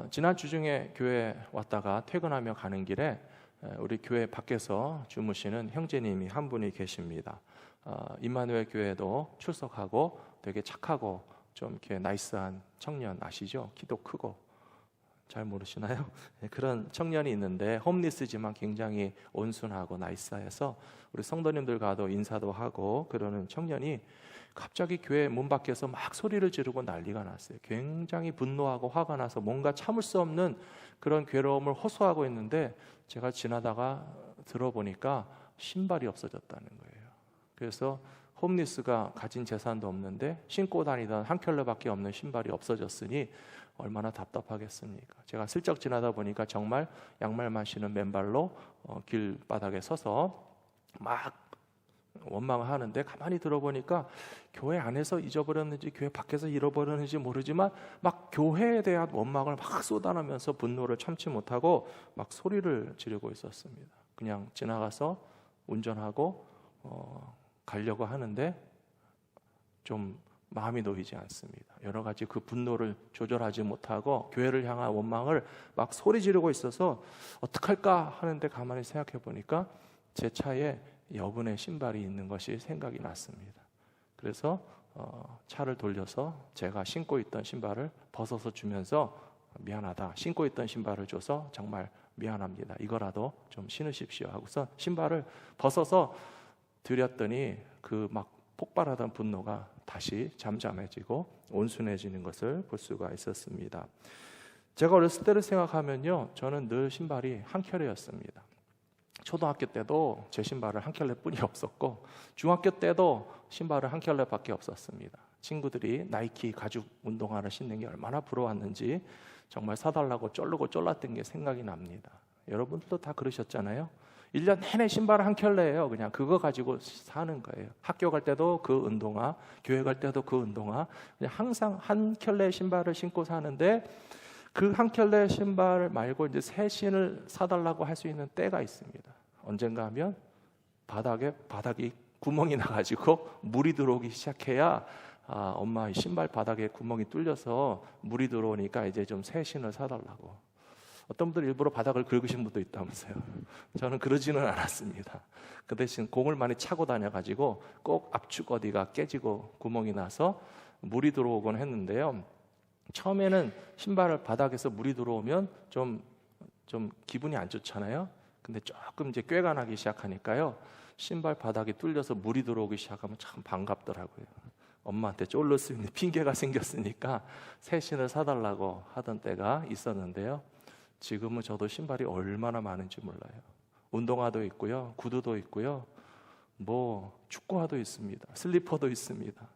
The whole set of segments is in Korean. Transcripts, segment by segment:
지난 주중에 교회 왔다가 퇴근하며 가는 길에 우리 교회 밖에서 주무시는 형제님이 한 분이 계십니다. 임마누엘 교회도 출석하고 되게 착하고 좀 이렇게 나이스한 청년 아시죠? 키도 크고. 잘 모르시나요? 그런 청년이 있는데 홈리스지만 굉장히 온순하고 나이스해서 우리 성도님들과도 인사도 하고 그러는 청년이 갑자기 교회 문 밖에서 막 소리를 지르고 난리가 났어요. 굉장히 분노하고 화가 나서 뭔가 참을 수 없는 그런 괴로움을 호소하고 있는데 제가 지나다가 들어보니까 신발이 없어졌다는 거예요. 그래서 홈리스가 가진 재산도 없는데 신고 다니던 한 켤레밖에 없는 신발이 없어졌으니 얼마나 답답하겠습니까? 제가 슬쩍 지나다 보니까 정말 양말만 신은 맨발로 길바닥에 서서 막 원망을 하는데 가만히 들어보니까 교회 안에서 잊어버렸는지 교회 밖에서 잃어버렸는지 모르지만 막 교회에 대한 원망을 막 쏟아내면서 분노를 참지 못하고 막 소리를 지르고 있었습니다. 그냥 지나가서 운전하고 가려고 하는데 좀 마음이 놓이지 않습니다. 여러 가지 그 분노를 조절하지 못하고 교회를 향한 원망을 막 소리 지르고 있어서 어떡할까 하는데 가만히 생각해 보니까 제 차에 여분의 신발이 있는 것이 생각이 났습니다. 그래서 차를 돌려서 제가 신고 있던 신발을 벗어서 주면서 미안하다, 신고 있던 신발을 줘서 정말 미안합니다, 이거라도 좀 신으십시오 하고서 신발을 벗어서 드렸더니 그 막 폭발하던 분노가 다시 잠잠해지고 온순해지는 것을 볼 수가 있었습니다. 제가 어렸을 때를 생각하면요, 저는 늘 신발이 한 켤레였습니다. 초등학교 때도 제 신발을 한 켤레뿐이 없었고 중학교 때도 신발을 한 켤레밖에 없었습니다. 친구들이 나이키 가죽 운동화를 신는 게 얼마나 부러웠는지 정말 사달라고 쫄르고 쫄랐던 게 생각이 납니다. 여러분들도 다 그러셨잖아요. 1년 내내 신발 한 켤레예요. 그냥 그거 가지고 사는 거예요. 학교 갈 때도 그 운동화, 교회 갈 때도 그 운동화, 그냥 항상 한 켤레 신발을 신고 사는데 그 한 켤레 신발 말고 이제 새 신을 사달라고 할 수 있는 때가 있습니다. 언젠가 하면 바닥이 구멍이 나가지고 물이 들어오기 시작해야 엄마 신발 바닥에 구멍이 뚫려서 물이 들어오니까 이제 좀 새 신을 사달라고. 어떤 분들 일부러 바닥을 긁으신 분도 있다면서요. 저는 그러지는 않았습니다. 그 대신 공을 많이 차고 다녀가지고 꼭 압축 어디가 깨지고 구멍이 나서 물이 들어오곤 했는데요. 처음에는 신발 바닥에서 물이 들어오면 좀 기분이 안 좋잖아요. 근데 조금 이제 꾀가 나기 시작하니까요, 신발 바닥이 뚫려서 물이 들어오기 시작하면 참 반갑더라고요. 엄마한테 쫄를 수 있는 핑계가 생겼으니까 새 신을 사달라고 하던 때가 있었는데요. 지금은 저도 신발이 얼마나 많은지 몰라요. 운동화도 있고요, 구두도 있고요, 뭐 축구화도 있습니다, 슬리퍼도 있습니다,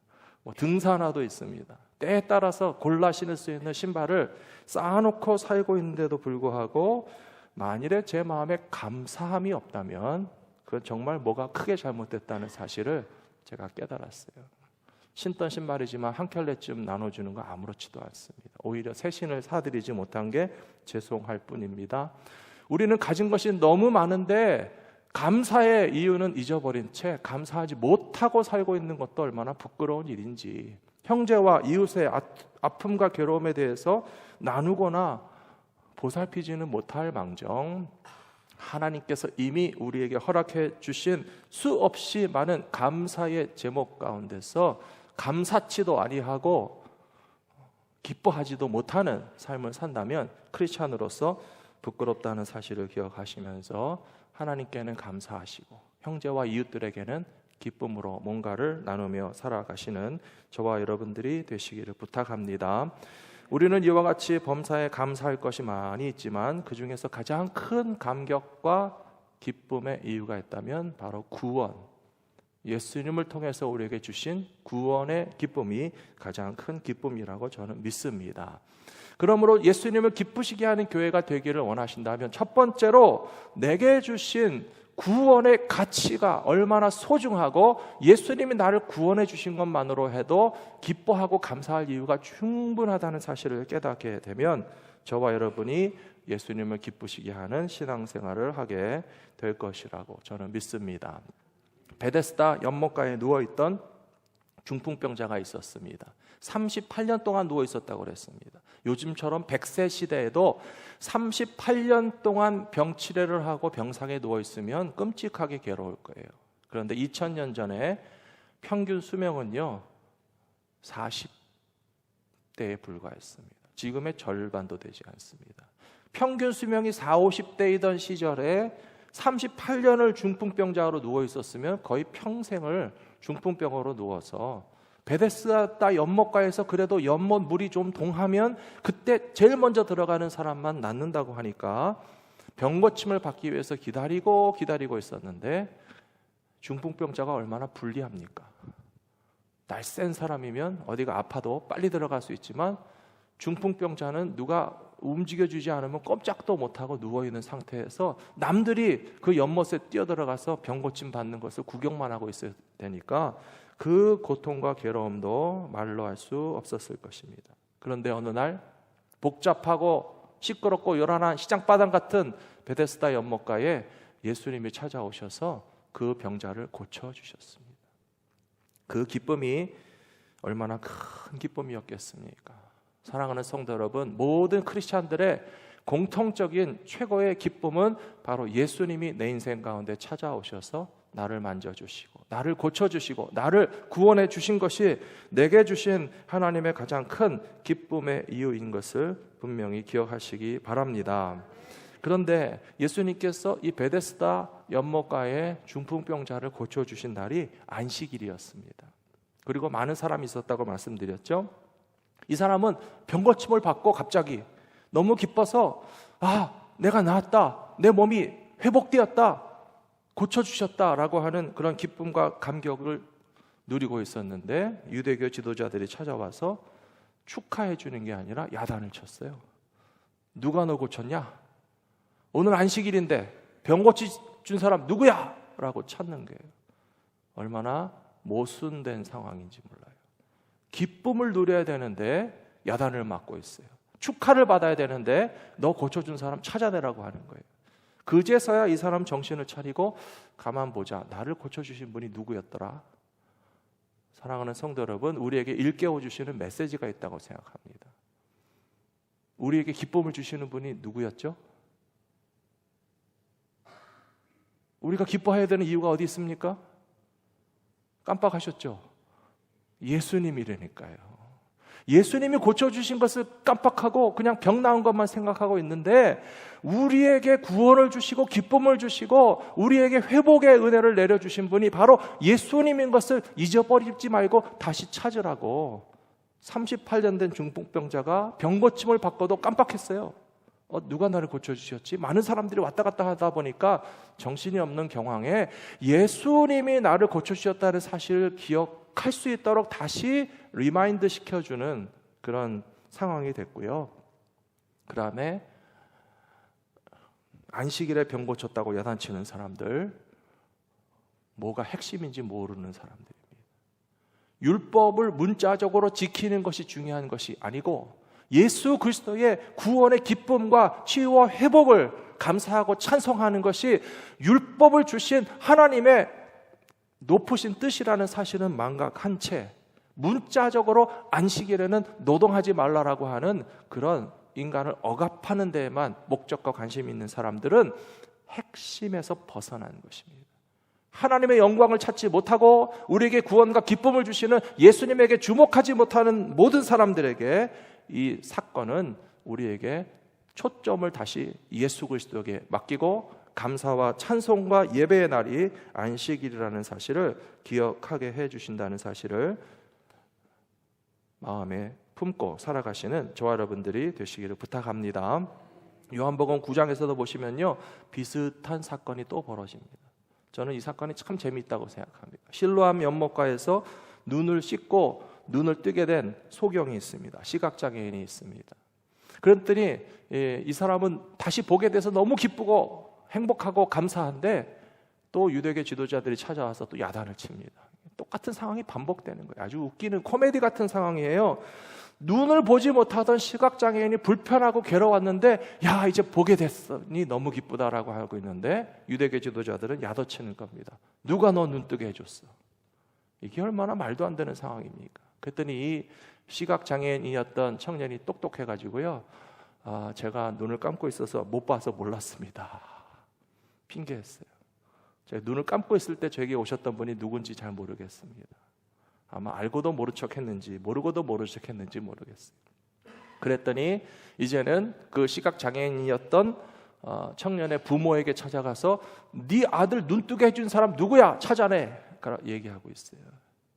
뭐 등산화도 있습니다. 때에 따라서 골라 신을 수 있는 신발을 쌓아놓고 살고 있는데도 불구하고 만일에 제 마음에 감사함이 없다면 그건 정말 뭐가 크게 잘못됐다는 사실을 제가 깨달았어요. 신던 신발이지만 한 켤레쯤 나눠주는 거 아무렇지도 않습니다. 오히려 새 신을 사드리지 못한 게 죄송할 뿐입니다. 우리는 가진 것이 너무 많은데 감사의 이유는 잊어버린 채 감사하지 못하고 살고 있는 것도 얼마나 부끄러운 일인지, 형제와 이웃의 아픔과 괴로움에 대해서 나누거나 보살피지는 못할 망정 하나님께서 이미 우리에게 허락해 주신 수없이 많은 감사의 제목 가운데서 감사치도 아니하고 기뻐하지도 못하는 삶을 산다면 크리스찬으로서 부끄럽다는 사실을 기억하시면서 하나님께는 감사하시고 형제와 이웃들에게는 기쁨으로 뭔가를 나누며 살아가시는 저와 여러분들이 되시기를 부탁합니다. 우리는 이와 같이 범사에 감사할 것이 많이 있지만 그 중에서 가장 큰 감격과 기쁨의 이유가 있다면 바로 구원, 예수님을 통해서 우리에게 주신 구원의 기쁨이 가장 큰 기쁨이라고 저는 믿습니다. 그러므로 예수님을 기쁘시게 하는 교회가 되기를 원하신다면 첫 번째로 내게 주신 구원의 가치가 얼마나 소중하고 예수님이 나를 구원해 주신 것만으로 해도 기뻐하고 감사할 이유가 충분하다는 사실을 깨닫게 되면 저와 여러분이 예수님을 기쁘시게 하는 신앙생활을 하게 될 것이라고 저는 믿습니다. 베데스다 연못가에 누워있던 중풍병자가 있었습니다. 38년 동안 누워 있었다고 그랬습니다. 요즘처럼 100세 시대에도 38년 동안 병치레를 하고 병상에 누워 있으면 끔찍하게 괴로울 거예요. 그런데 2000년 전에 평균 수명은요 40대에 불과했습니다. 지금의 절반도 되지 않습니다. 평균 수명이 40, 50대이던 시절에 38년을 중풍병자로 누워 있었으면 거의 평생을 중풍병으로 누워서 베데스다 연못가에서 그래도 연못 물이 좀 동하면 그때 제일 먼저 들어가는 사람만 낫는다고 하니까 병고침을 받기 위해서 기다리고 있었는데 중풍병자가 얼마나 불리합니까? 날 센 사람이면 어디가 아파도 빨리 들어갈 수 있지만 중풍병자는 누가 움직여주지 않으면 꼼짝도 못하고 누워있는 상태에서 남들이 그 연못에 뛰어들어가서 병고침 받는 것을 구경만 하고 있어야 되니까 그 고통과 괴로움도 말로 할 수 없었을 것입니다. 그런데 어느 날 복잡하고 시끄럽고 요란한 시장바닥 같은 베데스다 연못가에 예수님이 찾아오셔서 그 병자를 고쳐주셨습니다. 그 기쁨이 얼마나 큰 기쁨이었겠습니까? 사랑하는 성도 여러분, 모든 크리스찬들의 공통적인 최고의 기쁨은 바로 예수님이 내 인생 가운데 찾아오셔서 나를 만져주시고 나를 고쳐주시고 나를 구원해 주신 것이 내게 주신 하나님의 가장 큰 기쁨의 이유인 것을 분명히 기억하시기 바랍니다. 그런데 예수님께서 이 베데스다 연못가에 중풍병자를 고쳐주신 날이 안식일이었습니다. 그리고 많은 사람이 있었다고 말씀드렸죠. 이 사람은 병고침을 받고 갑자기 너무 기뻐서 내가 나았다, 내 몸이 회복되었다, 고쳐주셨다라고 하는 그런 기쁨과 감격을 누리고 있었는데 유대교 지도자들이 찾아와서 축하해 주는 게 아니라 야단을 쳤어요. 누가 너 고쳤냐? 오늘 안식일인데 병 고쳐준 사람 누구야? 라고 찾는 거예요. 얼마나 모순된 상황인지 몰라요. 기쁨을 누려야 되는데 야단을 맞고 있어요. 축하를 받아야 되는데 너 고쳐준 사람 찾아내라고 하는 거예요. 그제서야 이 사람 정신을 차리고 가만 보자. 나를 고쳐주신 분이 누구였더라? 사랑하는 성도 여러분, 우리에게 일깨워 주시는 메시지가 있다고 생각합니다. 우리에게 기쁨을 주시는 분이 누구였죠? 우리가 기뻐해야 되는 이유가 어디 있습니까? 깜빡하셨죠? 예수님이라니까요. 예수님이 고쳐주신 것을 깜빡하고 그냥 병 나은 것만 생각하고 있는데 우리에게 구원을 주시고 기쁨을 주시고 우리에게 회복의 은혜를 내려주신 분이 바로 예수님인 것을 잊어버리지 말고 다시 찾으라고. 38년 된 중풍병자가 병고침을 받고도 깜빡했어요. 누가 나를 고쳐주셨지? 많은 사람들이 왔다 갔다 하다 보니까 정신이 없는 경황에 예수님이 나를 고쳐주셨다는 사실을 기억할 수 있도록 다시 리마인드 시켜주는 그런 상황이 됐고요. 그 다음에 안식일에 병 고쳤다고 야단치는 사람들, 뭐가 핵심인지 모르는 사람들입니다. 율법을 문자적으로 지키는 것이 중요한 것이 아니고 예수 그리스도의 구원의 기쁨과 치유와 회복을 감사하고 찬송하는 것이 율법을 주신 하나님의 높으신 뜻이라는 사실은 망각한 채 문자적으로 안식일에는 노동하지 말라라고 하는 그런 인간을 억압하는 데에만 목적과 관심이 있는 사람들은 핵심에서 벗어난 것입니다. 하나님의 영광을 찾지 못하고 우리에게 구원과 기쁨을 주시는 예수님에게 주목하지 못하는 모든 사람들에게 이 사건은 우리에게 초점을 다시 예수 그리스도에게 맡기고 감사와 찬송과 예배의 날이 안식일이라는 사실을 기억하게 해주신다는 사실을 마음에 품고 살아가시는 저와 여러분들이 되시기를 부탁합니다. 요한복음 9장에서도 보시면요, 비슷한 사건이 또 벌어집니다. 저는 이 사건이 참 재미있다고 생각합니다. 실로암 연못가에서 눈을 씻고 눈을 뜨게 된 소경이 있습니다. 시각장애인이 있습니다. 그랬더니 이 사람은 다시 보게 돼서 너무 기쁘고 행복하고 감사한데 또 유대교 지도자들이 찾아와서 또 야단을 칩니다. 똑같은 상황이 반복되는 거예요. 아주 웃기는 코미디 같은 상황이에요. 눈을 보지 못하던 시각장애인이 불편하고 괴로웠는데 야 이제 보게 됐으니 너무 기쁘다라고 하고 있는데 유대교 지도자들은 야단치는 겁니다. 누가 너 눈 뜨게 해줬어? 이게 얼마나 말도 안 되는 상황입니까? 그랬더니 이 시각장애인이었던 청년이 똑똑해가지고요, 제가 눈을 감고 있어서 못 봐서 몰랐습니다, 핑계했어요. 제가 눈을 감고 있을 때 저에게 오셨던 분이 누군지 잘 모르겠습니다. 아마 알고도 모른 척 했는지 모르고도 모른 척 했는지 모르겠어요. 그랬더니 이제는 그 시각장애인이었던 청년의 부모에게 찾아가서 네 아들 눈뜨게 해준 사람 누구야? 찾아내! 얘기하고 있어요.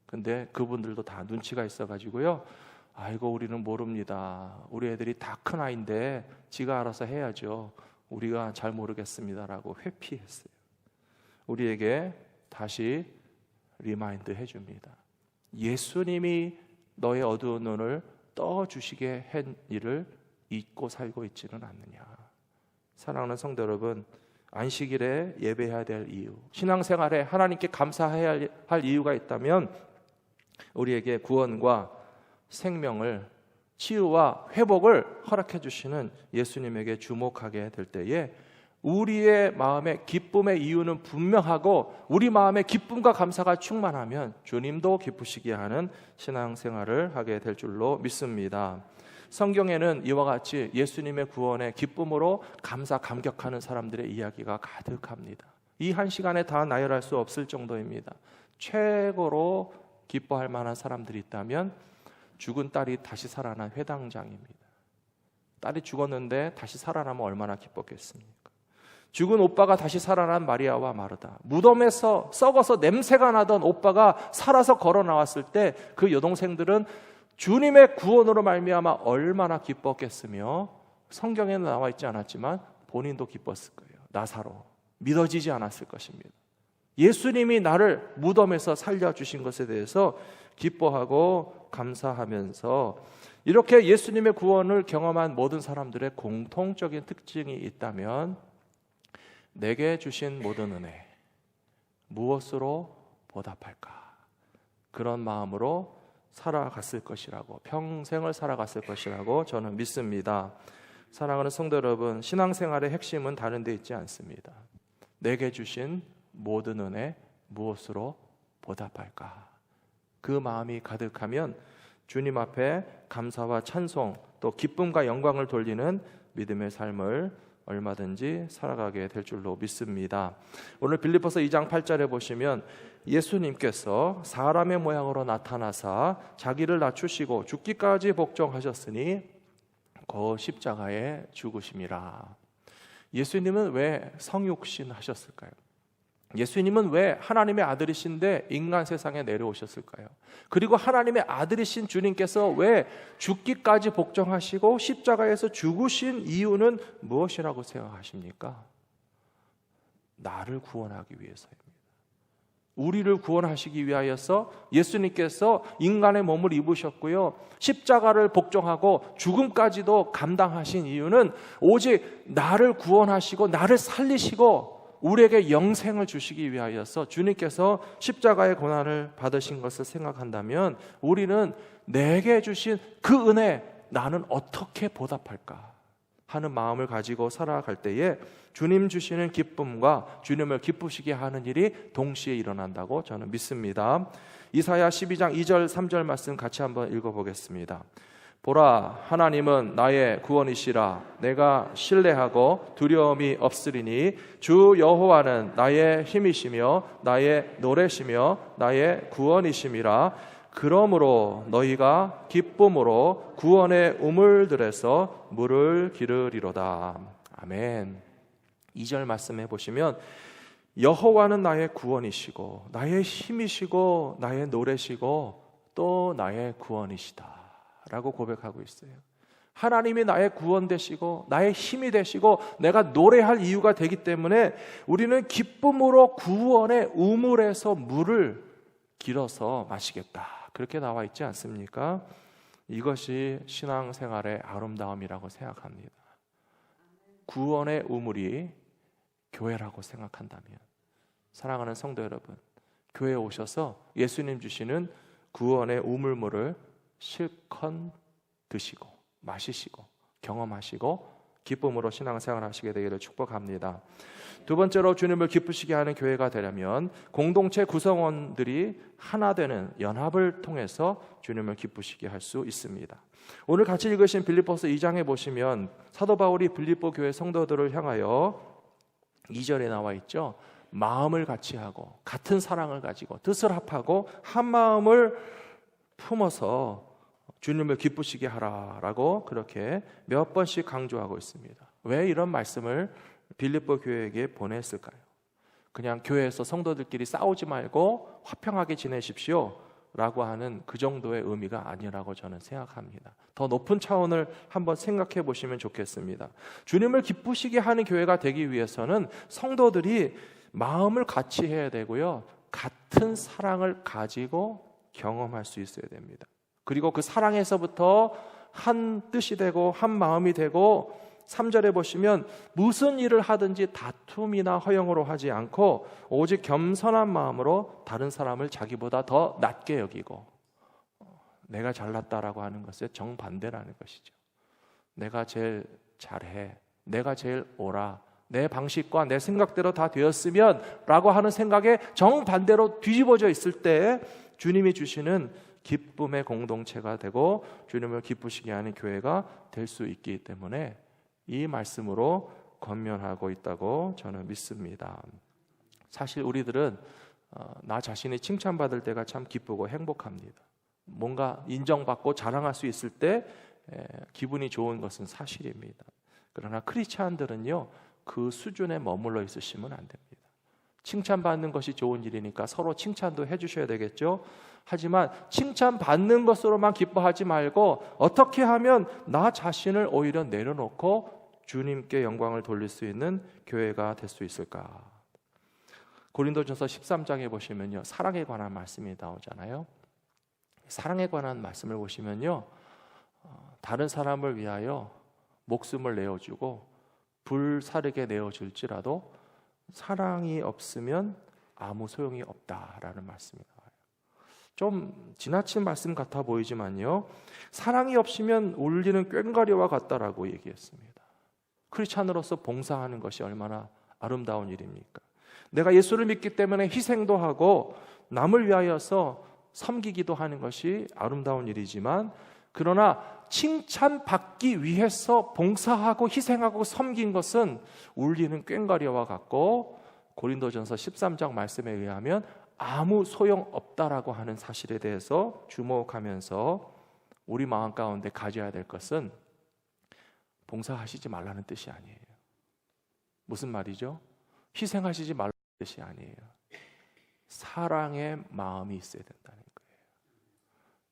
근데 그분들도 다 눈치가 있어가지고요, 아이고 우리는 모릅니다. 우리 애들이 다 큰 아이인데 지가 알아서 해야죠. 우리가 잘 모르겠습니다라고 회피했어요. 우리에게 다시 리마인드 해줍니다. 예수님이 너의 어두운 눈을 떠주시게 한 일을 잊고 살고 있지는 않느냐. 사랑하는 성도 여러분, 안식일에 예배해야 될 이유, 신앙생활에 하나님께 감사해야 할 이유가 있다면 우리에게 구원과 생명을, 치유와 회복을 허락해 주시는 예수님에게 주목하게 될 때에 우리의 마음의 기쁨의 이유는 분명하고 우리 마음의 기쁨과 감사가 충만하면 주님도 기쁘시게 하는 신앙생활을 하게 될 줄로 믿습니다. 성경에는 이와 같이 예수님의 구원에 기쁨으로 감사 감격하는 사람들의 이야기가 가득합니다. 이 한 시간에 다 나열할 수 없을 정도입니다. 최고로 기뻐할 만한 사람들이 있다면 죽은 딸이 다시 살아난 회당장입니다. 딸이 죽었는데 다시 살아나면 얼마나 기뻤겠습니까? 죽은 오빠가 다시 살아난 마리아와 마르다, 무덤에서 썩어서 냄새가 나던 오빠가 살아서 걸어 나왔을 때 그 여동생들은 주님의 구원으로 말미암아 얼마나 기뻤겠으며, 성경에는 나와 있지 않았지만 본인도 기뻤을 거예요. 나사로 믿어지지 않았을 것입니다. 예수님이 나를 무덤에서 살려주신 것에 대해서 기뻐하고 감사하면서, 이렇게 예수님의 구원을 경험한 모든 사람들의 공통적인 특징이 있다면 내게 주신 모든 은혜 무엇으로 보답할까? 그런 마음으로 살아갔을 것이라고, 평생을 살아갔을 것이라고 저는 믿습니다. 사랑하는 성도 여러분, 신앙생활의 핵심은 다른 데 있지 않습니다. 내게 주신 모든 은혜 무엇으로 보답할까? 그 마음이 가득하면 주님 앞에 감사와 찬송, 또 기쁨과 영광을 돌리는 믿음의 삶을 얼마든지 살아가게 될 줄로 믿습니다. 오늘 빌립보서 2장 8절에 보시면 예수님께서 사람의 모양으로 나타나사 자기를 낮추시고 죽기까지 복종하셨으니 그 십자가에 죽으심이라. 예수님은 왜 성육신 하셨을까요? 예수님은 왜 하나님의 아들이신데 인간 세상에 내려오셨을까요? 그리고 하나님의 아들이신 주님께서 왜 죽기까지 복종하시고 십자가에서 죽으신 이유는 무엇이라고 생각하십니까? 나를 구원하기 위해서입니다. 우리를 구원하시기 위하여서 예수님께서 인간의 몸을 입으셨고요, 십자가를 복종하고 죽음까지도 감당하신 이유는 오직 나를 구원하시고 나를 살리시고 우리에게 영생을 주시기 위하여서 주님께서 십자가의 고난을 받으신 것을 생각한다면 우리는 내게 주신 그 은혜 나는 어떻게 보답할까 하는 마음을 가지고 살아갈 때에 주님 주시는 기쁨과 주님을 기쁘시게 하는 일이 동시에 일어난다고 저는 믿습니다. 이사야 12장 2절 3절 말씀 같이 한번 읽어보겠습니다. 보라, 하나님은 나의 구원이시라. 내가 신뢰하고 두려움이 없으리니 주 여호와는 나의 힘이시며 나의 노래시며 나의 구원이심이라. 그러므로 너희가 기쁨으로 구원의 우물들에서 물을 기르리로다. 아멘. 2절 말씀해 보시면 여호와는 나의 구원이시고 나의 힘이시고 나의 노래시고 또 나의 구원이시다 라고 고백하고 있어요. 하나님이 나의 구원 되시고 나의 힘이 되시고 내가 노래할 이유가 되기 때문에 우리는 기쁨으로 구원의 우물에서 물을 길어서 마시겠다, 그렇게 나와 있지 않습니까? 이것이 신앙생활의 아름다움이라고 생각합니다. 구원의 우물이 교회라고 생각한다면, 사랑하는 성도 여러분, 교회에 오셔서 예수님 주시는 구원의 우물물을 실컷 드시고 마시시고 경험하시고 기쁨으로 신앙생활 하시게 되기를 축복합니다. 두 번째로 주님을 기쁘시게 하는 교회가 되려면 공동체 구성원들이 하나 되는 연합을 통해서 주님을 기쁘시게 할 수 있습니다. 오늘 같이 읽으신 빌립보서 2장에 보시면 사도 바울이 빌립보 교회 성도들을 향하여 2절에 나와 있죠. 마음을 같이 하고 같은 사랑을 가지고 뜻을 합하고 한 마음을 품어서 주님을 기쁘시게 하라라고 그렇게 몇 번씩 강조하고 있습니다. 왜 이런 말씀을 빌립보 교회에게 보냈을까요? 그냥 교회에서 성도들끼리 싸우지 말고 화평하게 지내십시오 라고 하는 그 정도의 의미가 아니라고 저는 생각합니다. 더 높은 차원을 한번 생각해 보시면 좋겠습니다. 주님을 기쁘시게 하는 교회가 되기 위해서는 성도들이 마음을 같이 해야 되고요, 같은 사랑을 가지고 경험할 수 있어야 됩니다. 그리고 그 사랑에서부터 한 뜻이 되고 한 마음이 되고 3절에 보시면 무슨 일을 하든지 다툼이나 허영으로 하지 않고 오직 겸손한 마음으로 다른 사람을 자기보다 더 낮게 여기고, 내가 잘났다라고 하는 것의 정반대라는 것이죠. 내가 제일 잘해, 내가 제일 옳아, 내 방식과 내 생각대로 다 되었으면 라고 하는 생각에 정반대로 뒤집어져 있을 때 주님이 주시는 기쁨의 공동체가 되고 주님을 기쁘시게 하는 교회가 될 수 있기 때문에 이 말씀으로 권면하고 있다고 저는 믿습니다. 사실 우리들은 나 자신이 칭찬받을 때가 참 기쁘고 행복합니다. 뭔가 인정받고 자랑할 수 있을 때 기분이 좋은 것은 사실입니다. 그러나 크리스찬들은요, 그 수준에 머물러 있으시면 안 됩니다. 칭찬받는 것이 좋은 일이니까 서로 칭찬도 해주셔야 되겠죠. 하지만 칭찬받는 것으로만 기뻐하지 말고 어떻게 하면 나 자신을 오히려 내려놓고 주님께 영광을 돌릴 수 있는 교회가 될 수 있을까? 고린도전서 13장에 보시면요, 사랑에 관한 말씀이 나오잖아요. 사랑에 관한 말씀을 보시면요, 다른 사람을 위하여 목숨을 내어주고 불사르게 내어줄지라도 사랑이 없으면 아무 소용이 없다라는 말씀이 나와요. 좀 지나친 말씀 같아 보이지만요, 사랑이 없으면 울리는 꽹과리와 같다라고 얘기했습니다. 크리스찬으로서 봉사하는 것이 얼마나 아름다운 일입니까? 내가 예수를 믿기 때문에 희생도 하고 남을 위하여서 섬기기도 하는 것이 아름다운 일이지만, 그러나 칭찬받기 위해서 봉사하고 희생하고 섬긴 것은 울리는 꽹과리와 같고 고린도전서 13장 말씀에 의하면 아무 소용없다라고 하는 사실에 대해서 주목하면서 우리 마음 가운데 가져야 될 것은 봉사하시지 말라는 뜻이 아니에요. 무슨 말이죠? 희생하시지 말라는 뜻이 아니에요. 사랑의 마음이 있어야 된다는 거예요.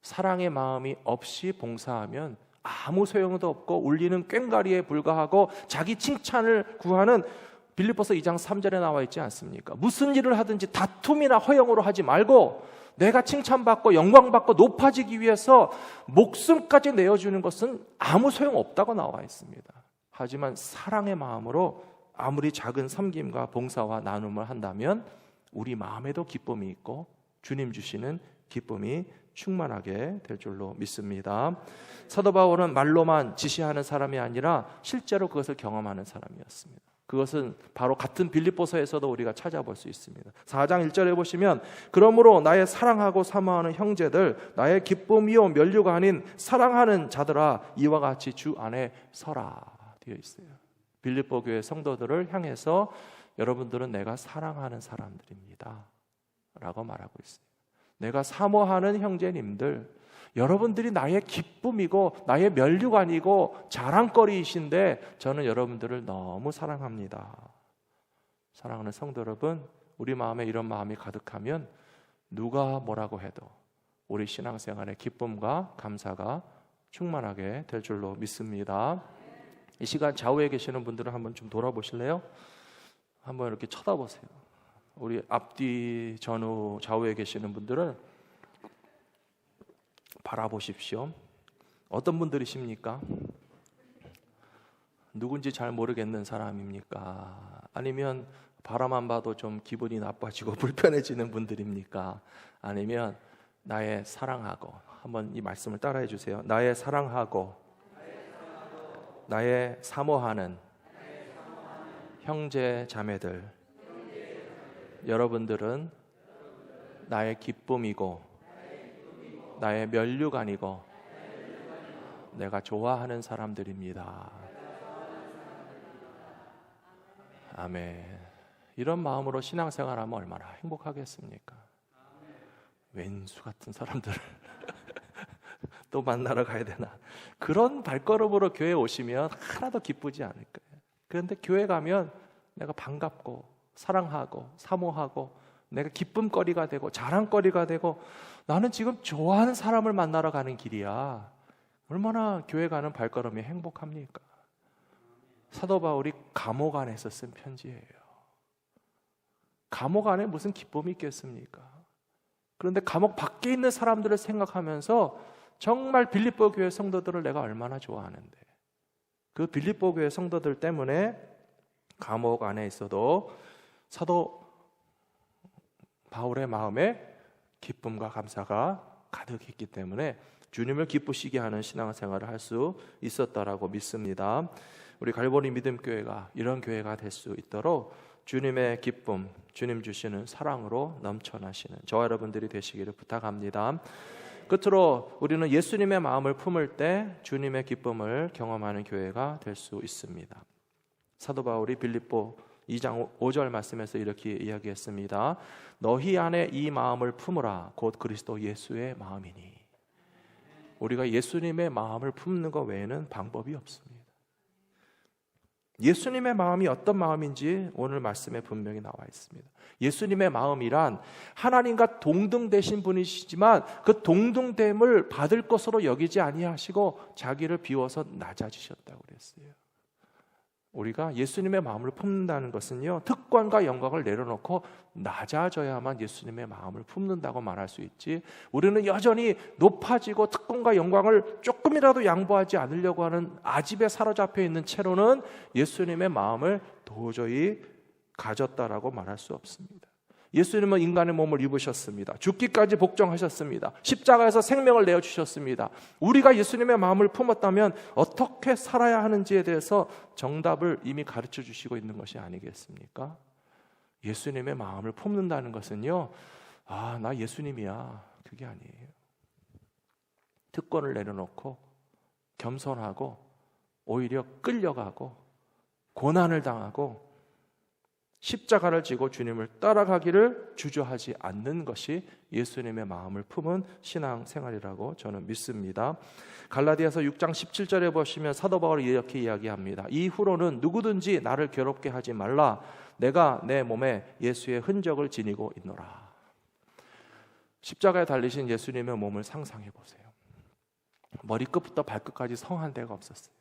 사랑의 마음이 없이 봉사하면 아무 소용도 없고 울리는 꽹과리에 불과하고 자기 칭찬을 구하는 빌립보서 2장 3절에 나와 있지 않습니까? 무슨 일을 하든지 다툼이나 허영으로 하지 말고 내가 칭찬받고 영광받고 높아지기 위해서 목숨까지 내어주는 것은 아무 소용없다고 나와 있습니다. 하지만 사랑의 마음으로 아무리 작은 섬김과 봉사와 나눔을 한다면 우리 마음에도 기쁨이 있고 주님 주시는 기쁨이 충만하게 될 줄로 믿습니다. 사도 바울은 말로만 지시하는 사람이 아니라 실제로 그것을 경험하는 사람이었습니다. 그것은 바로 같은 빌립보서에서도 우리가 찾아볼 수 있습니다. 4장 1절에 보시면 그러므로 나의 사랑하고 사모하는 형제들, 나의 기쁨이요 면류가 아닌 사랑하는 자들아, 이와 같이 주 안에 서라 되어 있어요. 빌립보 교회 성도들을 향해서 여러분들은 내가 사랑하는 사람들입니다 라고 말하고 있어요. 내가 사모하는 형제님들, 여러분들이 나의 기쁨이고 나의 면류관이고 자랑거리이신데 저는 여러분들을 너무 사랑합니다. 사랑하는 성도 여러분, 우리 마음에 이런 마음이 가득하면 누가 뭐라고 해도 우리 신앙생활의 기쁨과 감사가 충만하게 될 줄로 믿습니다. 이 시간 좌우에 계시는 분들은 한번 좀 돌아보실래요? 한번 이렇게 쳐다보세요. 우리 앞뒤 전후 좌우에 계시는 분들은 바라보십시오. 어떤 분들이십니까? 누군지 잘 모르겠는 사람입니까? 아니면 바라만 봐도 좀 기분이 나빠지고 불편해지는 분들입니까? 아니면 나의 사랑하고, 한번 이 말씀을 따라해 주세요. 나의 사랑하고 나의 사모하는 형제 자매들, 여러분들은 나의 기쁨이고 나의 면류관이고 내가 좋아하는 사람들입니다. 아멘. 이런 마음으로 신앙생활하면 얼마나 행복하겠습니까? 왼수 같은 사람들을 또 만나러 가야 되나? 그런 발걸음으로 교회에 오시면 하나도 기쁘지 않을 거예요. 그런데 교회 가면 내가 반갑고 사랑하고 사모하고 내가 기쁨거리가 되고 자랑거리가 되고 나는 지금 좋아하는 사람을 만나러 가는 길이야. 얼마나 교회 가는 발걸음이 행복합니까? 사도 바울이 감옥 안에서 쓴 편지예요. 감옥 안에 무슨 기쁨이 있겠습니까? 그런데 감옥 밖에 있는 사람들을 생각하면서 정말 빌립보 교회 성도들을 내가 얼마나 좋아하는데, 그 빌립보 교회 성도들 때문에 감옥 안에 있어도 사도 바울의 마음에 기쁨과 감사가 가득했기 때문에 주님을 기쁘시게 하는 신앙생활을 할 수 있었다라고 믿습니다. 우리 갈보리 믿음교회가 이런 교회가 될 수 있도록 주님의 기쁨, 주님 주시는 사랑으로 넘쳐나시는 저와 여러분들이 되시기를 부탁합니다. 끝으로 우리는 예수님의 마음을 품을 때 주님의 기쁨을 경험하는 교회가 될 수 있습니다. 사도 바울이 빌립보 2장 5절 말씀에서 이렇게 이야기했습니다. 너희 안에 이 마음을 품으라 곧 그리스도 예수의 마음이니. 우리가 예수님의 마음을 품는 것 외에는 방법이 없습니다. 예수님의 마음이 어떤 마음인지 오늘 말씀에 분명히 나와 있습니다. 예수님의 마음이란 하나님과 동등되신 분이시지만 그 동등됨을 받을 것으로 여기지 아니하시고 자기를 비워서 낮아지셨다고 그랬어요. 우리가 예수님의 마음을 품는다는 것은요, 특권과 영광을 내려놓고 낮아져야만 예수님의 마음을 품는다고 말할 수 있지, 우리는 여전히 높아지고 특권과 영광을 조금이라도 양보하지 않으려고 하는 아집에 사로잡혀 있는 채로는 예수님의 마음을 도저히 가졌다라고 말할 수 없습니다. 예수님은 인간의 몸을 입으셨습니다. 죽기까지 복종하셨습니다. 십자가에서 생명을 내어주셨습니다. 우리가 예수님의 마음을 품었다면 어떻게 살아야 하는지에 대해서 정답을 이미 가르쳐 주시고 있는 것이 아니겠습니까? 예수님의 마음을 품는다는 것은요, 나 예수님이야, 그게 아니에요. 특권을 내려놓고 겸손하고 오히려 끌려가고 고난을 당하고 십자가를 지고 주님을 따라가기를 주저하지 않는 것이 예수님의 마음을 품은 신앙생활이라고 저는 믿습니다. 갈라디아서 6장 17절에 보시면 사도 바울이 이렇게 이야기합니다. 이후로는 누구든지 나를 괴롭게 하지 말라. 내가 내 몸에 예수의 흔적을 지니고 있노라. 십자가에 달리신 예수님의 몸을 상상해 보세요. 머리끝부터 발끝까지 성한 데가 없었어요.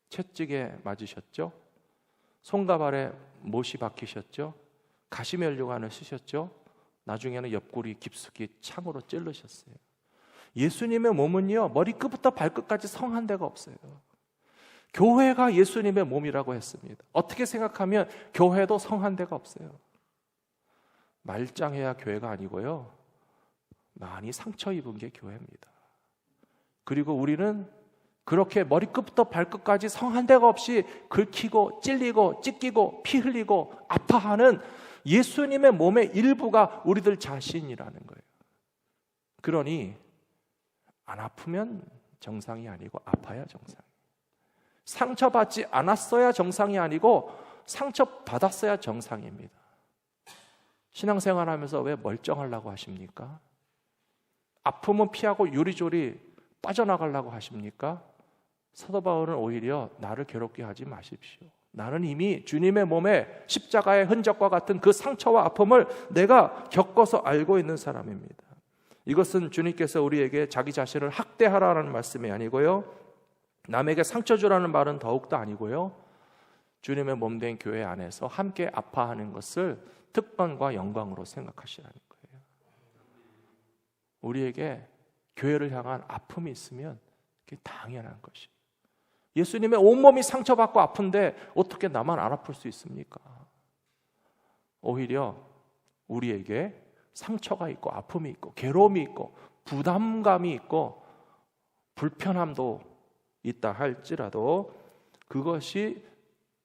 채찍에 맞으셨죠? 손과 발에 못이 박히셨죠? 가시면류관을 쓰셨죠? 나중에는 옆구리 깊숙이 창으로 찔르셨어요. 예수님의 몸은요, 머리끝부터 발끝까지 성한 데가 없어요. 교회가 예수님의 몸이라고 했습니다. 어떻게 생각하면 교회도 성한 데가 없어요. 말짱해야 교회가 아니고요, 많이 상처 입은 게 교회입니다. 그리고 우리는 그렇게 머리끝부터 발끝까지 성한 데가 없이 긁히고 찔리고 찢기고 피 흘리고 아파하는 예수님의 몸의 일부가 우리들 자신이라는 거예요. 그러니 안 아프면 정상이 아니고 아파야 정상이에요. 상처받지 않았어야 정상이 아니고 상처받았어야 정상입니다. 신앙생활하면서 왜 멀쩡하려고 하십니까? 아프면 피하고 요리조리 빠져나가려고 하십니까? 사도 바울은 오히려 나를 괴롭게 하지 마십시오. 나는 이미 주님의 몸에 십자가의 흔적과 같은 그 상처와 아픔을 내가 겪어서 알고 있는 사람입니다. 이것은 주님께서 우리에게 자기 자신을 학대하라는 말씀이 아니고요, 남에게 상처 주라는 말은 더욱도 아니고요, 주님의 몸된 교회 안에서 함께 아파하는 것을 특권과 영광으로 생각하시라는 거예요. 우리에게 교회를 향한 아픔이 있으면 그게 당연한 것이에요. 예수님의 온몸이 상처받고 아픈데 어떻게 나만 안 아플 수 있습니까? 오히려 우리에게 상처가 있고 아픔이 있고 괴로움이 있고 부담감이 있고 불편함도 있다 할지라도 그것이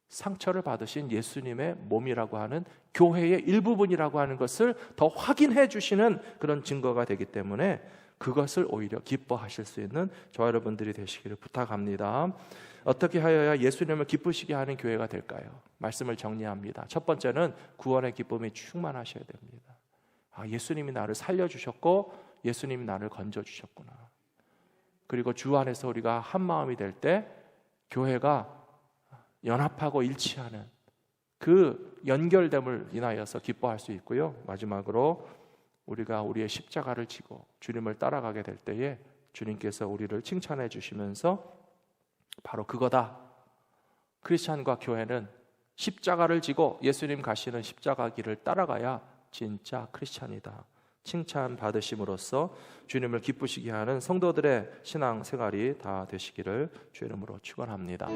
상처를 받으신 예수님의 몸이라고 하는 교회의 일부분이라고 하는 것을 더 확인해 주시는 그런 증거가 되기 때문에 그것을 오히려 기뻐하실 수 있는 저와 여러분들이 되시기를 부탁합니다. 어떻게 하여야 예수님을 기쁘시게 하는 교회가 될까요? 말씀을 정리합니다. 첫 번째는 구원의 기쁨이 충만하셔야 됩니다. 예수님이 나를 살려주셨고 예수님이 나를 건져주셨구나. 그리고 주 안에서 우리가 한 마음이 될 때 교회가 연합하고 일치하는 그 연결됨을 인하여서 기뻐할 수 있고요. 마지막으로 우리가 우리의 십자가를 지고 주님을 따라가게 될 때에 주님께서 우리를 칭찬해 주시면서 바로 그거다. 크리스찬과 교회는 십자가를 지고 예수님 가시는 십자가 길을 따라가야 진짜 크리스찬이다. 칭찬 받으심으로써 주님을 기쁘시게 하는 성도들의 신앙 생활이 다 되시기를 주 이름으로 축원합니다.